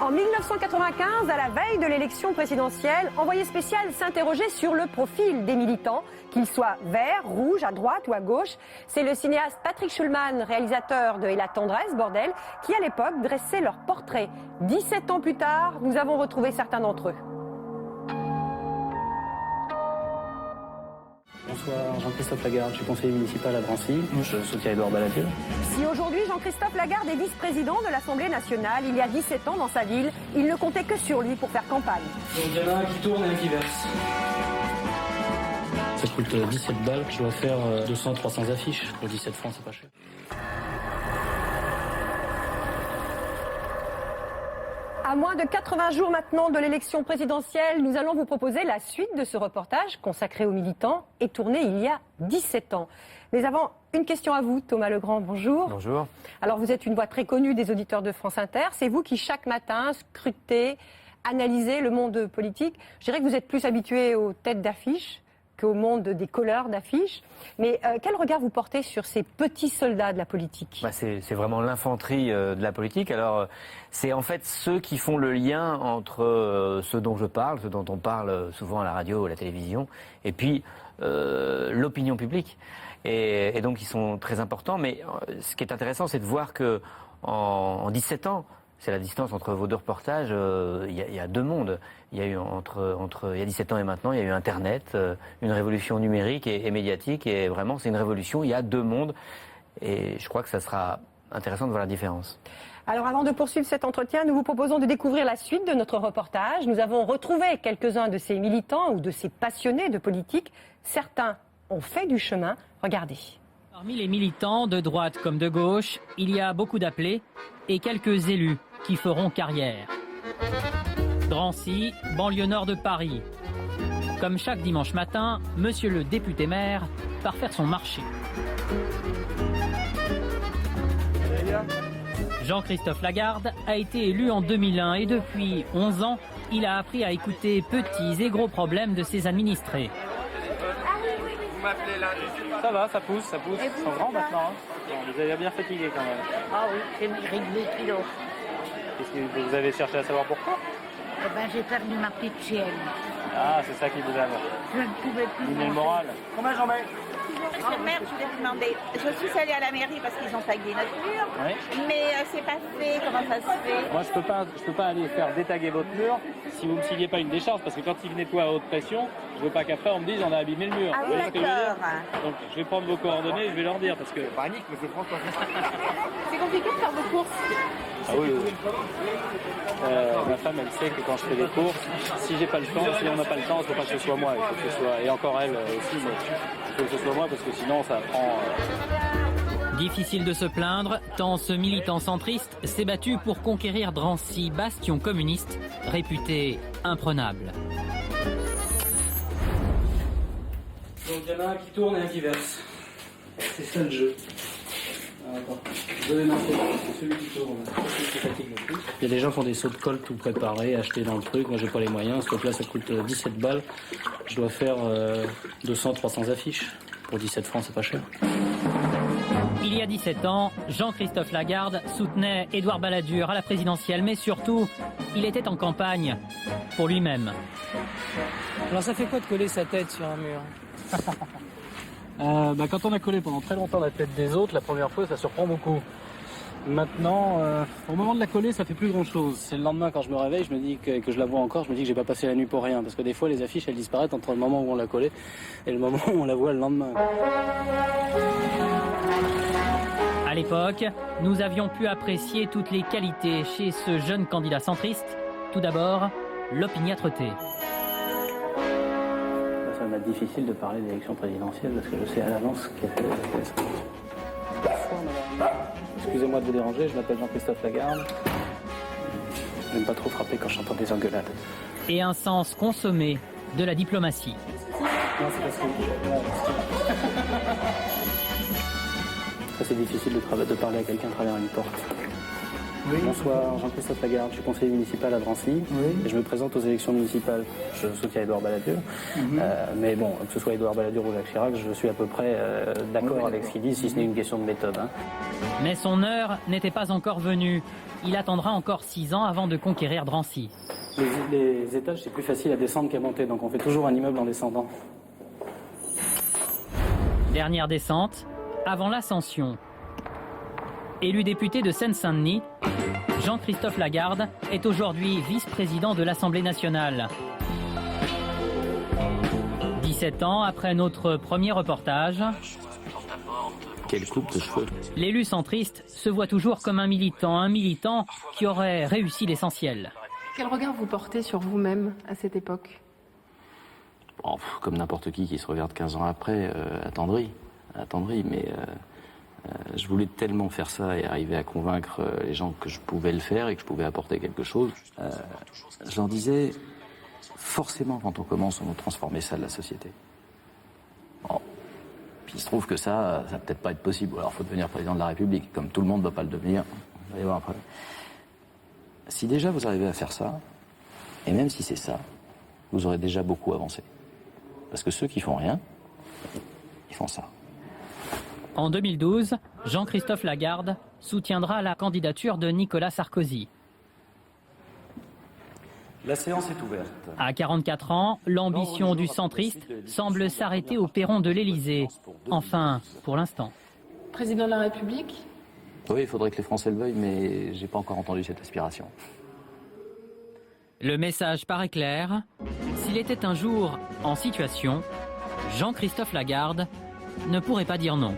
En 1995, à la veille de l'élection présidentielle, Envoyé spécial s'interrogeait sur le profil des militants, qu'ils soient verts, rouges, à droite ou à gauche. C'est le cinéaste Patrick Schulman, réalisateur de Et la tendresse, bordel, qui à l'époque dressait leur portrait. 17 ans plus tard, nous avons retrouvé certains d'entre eux. Bonsoir, Jean-Christophe Lagarde, je suis conseiller municipal à Drancy. Je soutiens Édouard Balladur. Si aujourd'hui Jean-Christophe Lagarde est vice-président de l'Assemblée nationale, il y a 17 ans dans sa ville, il ne comptait que sur lui pour faire campagne. Il y en a un qui tourne et un qui verse. Ça coûte 17 balles, je dois faire 200-300 affiches. Pour 17 francs, c'est pas cher. À moins de 80 jours maintenant de l'élection présidentielle, nous allons vous proposer la suite de ce reportage consacré aux militants et tourné il y a 17 ans. Mais avant, une question à vous, Thomas Legrand, bonjour. Bonjour. Alors vous êtes une voix très connue des auditeurs de France Inter. C'est vous qui chaque matin scrutez, analysez le monde politique. Je dirais que vous êtes plus habitué aux têtes d'affiche qu'au monde des colleurs d'affiches. Mais quel regard vous portez sur ces petits soldats de la politique ? C'est vraiment l'infanterie de la politique. Alors, c'est en fait ceux qui font le lien entre ceux dont je parle, ceux dont on parle souvent à la radio ou à la télévision, et puis l'opinion publique. Et donc, ils sont très importants. Mais ce qui est intéressant, c'est de voir que en 17 ans, c'est la distance entre vos deux reportages. Il y a deux mondes. Il y a eu il y a 17 ans et maintenant, il y a eu Internet, une révolution numérique et médiatique. Et vraiment, c'est une révolution. Il y a deux mondes. Et je crois que ça sera intéressant de voir la différence. Alors avant de poursuivre cet entretien, nous vous proposons de découvrir la suite de notre reportage. Nous avons retrouvé quelques-uns de ces militants ou de ces passionnés de politique. Certains ont fait du chemin. Regardez. Parmi les militants, de droite comme de gauche, il y a beaucoup d'appelés et quelques élus qui feront carrière. Drancy, banlieue nord de Paris. Comme chaque dimanche matin, monsieur le député maire part faire son marché. Jean-Christophe Lagarde a été élu en 2001 et depuis 11 ans, il a appris à écouter petits et gros problèmes de ses administrés. Ça va, ça pousse. Ils sont grands maintenant. Bon, vous avez bien fatigué quand même. Ah oui, j'ai réglé le kilo. Qu'est-ce que vous avez cherché à savoir pourquoi? Eh ben, j'ai perdu ma petite chienne. Ah, c'est ça qui vous a Je ne pouvais plus. mis le moral. Combien j'en mets? Monsieur le maire, je voulais vous demander, je suis allée à la mairie parce qu'ils ont tagué notre mur, Oui. mais c'est pas fait, comment ça se fait? Moi, je peux pas aller faire détaguer votre mur si vous me signez pas une décharge, parce que quand ils nettoient à haute pression, je veux pas qu'après on me dise on a abîmé le mur. Ah Vous oui, voyez ce que je veux dire? d'accord. Donc je vais prendre vos coordonnées et je vais leur dire parce que. Panique, monsieur François. C'est compliqué de faire vos courses. Ah oui. Ma femme, elle sait que quand je fais des courses, si j'ai pas le temps, si on n'a pas le temps, il faut pas que ce soit moi, il faut que ce soit, et encore elle aussi, mais il faut que ce soit moi parce que sinon ça prend. Difficile de se plaindre, tant ce militant centriste s'est battu pour conquérir Drancy, bastion communiste, réputé imprenable. Donc il y en a un qui tourne et un qui verse. C'est ça le jeu. Attends, je vais lancer, c'est celui qui tourne, c'est celui qui fatigue le plus. Il y a des gens qui ont des sauts de colle tout préparés, achetés dans le truc. Moi, j'ai pas les moyens. Ce truc-là, ça coûte 17 balles. Je dois faire 200-300 affiches. Pour 17 francs, c'est pas cher. Il y a 17 ans, Jean-Christophe Lagarde soutenait Édouard Balladur à la présidentielle, mais surtout, il était en campagne pour lui-même. Alors ça fait quoi de coller sa tête sur un mur? Quand on a collé pendant très longtemps la tête des autres, la première fois, ça surprend beaucoup. Maintenant, au moment de la coller, ça fait plus grand-chose. C'est le lendemain, quand je me réveille, je me dis que je la vois encore, je me dis que j'ai pas passé la nuit pour rien. Parce que des fois, les affiches, elles disparaissent entre le moment où on l'a collée et le moment où on la voit le lendemain. À l'époque, nous avions pu apprécier toutes les qualités chez ce jeune candidat centriste. Tout d'abord, l'opiniâtreté. Ça va être difficile de parler d'élection présidentielle parce que je sais à l'avance qu'elle sera. Excusez-moi de vous déranger, je m'appelle Jean-Christophe Lagarde. Je n'aime pas trop frapper quand j'entends des engueulades. Et un sens consommé de la diplomatie. Non, c'est parce que... Ça, c'est difficile de parler à quelqu'un à travers une porte. Bonsoir, Jean-Christophe Lagarde, je suis conseiller municipal à Drancy et je me présente aux élections municipales. Je soutiens Édouard Balladur, mais bon, que ce soit Édouard Balladur ou Jacques Chirac, je suis à peu près d'accord avec ce qu'ils disent, si ce n'est une question de méthode. Mais son heure n'était pas encore venue. Il attendra encore 6 ans avant de conquérir Drancy. Les étages, c'est plus facile à descendre qu'à monter, donc on fait toujours un immeuble en descendant. Dernière descente, avant l'ascension. Élu député de Seine-Saint-Denis, Jean-Christophe Lagarde est aujourd'hui vice-président de l'Assemblée nationale. 17 ans après notre premier reportage, quelle coupe de cheveux. L'élu centriste se voit toujours comme un militant qui aurait réussi l'essentiel. Quel regard vous portez sur vous-même à cette époque? Comme n'importe qui se regarde 15 ans après, attendri, mais je voulais tellement faire ça et arriver à convaincre les gens que je pouvais le faire et que je pouvais apporter quelque chose. J'en disais, forcément quand on commence, on doit transformer ça de la société. Bon. Puis il se trouve que ça va peut-être pas être possible. Alors il faut devenir président de la République. Comme tout le monde ne va pas le devenir, on va y voir après. Si déjà vous arrivez à faire ça, et même si c'est ça, vous aurez déjà beaucoup avancé. Parce que ceux qui font rien, ils font ça. En 2012, Jean-Christophe Lagarde soutiendra la candidature de Nicolas Sarkozy. La séance est ouverte. À 44 ans, l'ambition du centriste semble s'arrêter au perron de l'Élysée. Enfin, pour l'instant. Président de la République? Oui, il faudrait que les Français le veuillent, mais j'ai pas encore entendu cette aspiration. Le message paraît clair. S'il était un jour en situation, Jean-Christophe Lagarde ne pourrait pas dire non.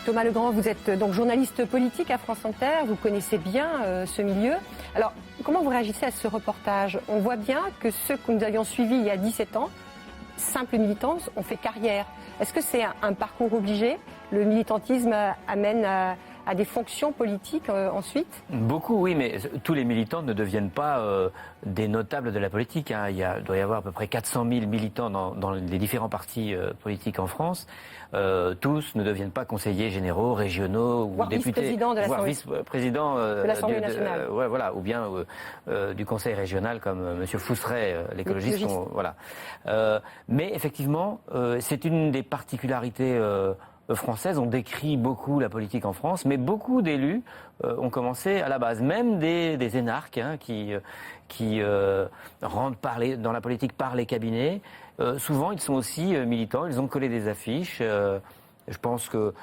Thomas Legrand, vous êtes donc journaliste politique à France Inter, vous connaissez bien ce milieu. Alors, comment vous réagissez à ce reportage? On voit bien que ceux que nous avions suivis il y a 17 ans, simples militants, ont fait carrière. Est-ce que c'est un parcours obligé? Le militantisme amène à des fonctions politiques ensuite? Beaucoup, oui, mais tous les militants ne deviennent pas des notables de la politique. Il doit y avoir à peu près 400 000 militants dans les différents partis politiques en France. Tous ne deviennent pas conseillers généraux, régionaux ou députés, voire vice-président de l'Assemblée nationale. Voilà, ou bien du conseil régional comme M. Fousseret, l'écologiste. Voilà. Mais effectivement, c'est une des particularités françaises. On décrit beaucoup la politique en France, mais beaucoup d'élus ont commencé à la base, même des énarques qui rentrent dans la politique par les cabinets. Souvent, ils sont aussi militants, ils ont collé des affiches. Je pense que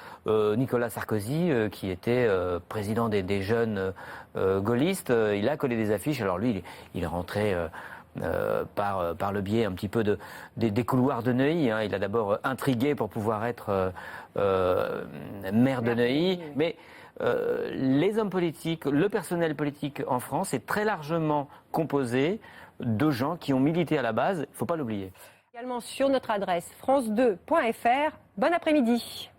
Nicolas Sarkozy, qui était président des jeunes gaullistes, il a collé des affiches. Alors lui, il est rentré par le biais un petit peu des couloirs de Neuilly. Il a d'abord intrigué pour pouvoir être maire de Neuilly. Mais les hommes politiques, le personnel politique en France est très largement composé de gens qui ont milité à la base. Il ne faut pas l'oublier. Également sur notre adresse france2.fr. Bon après-midi.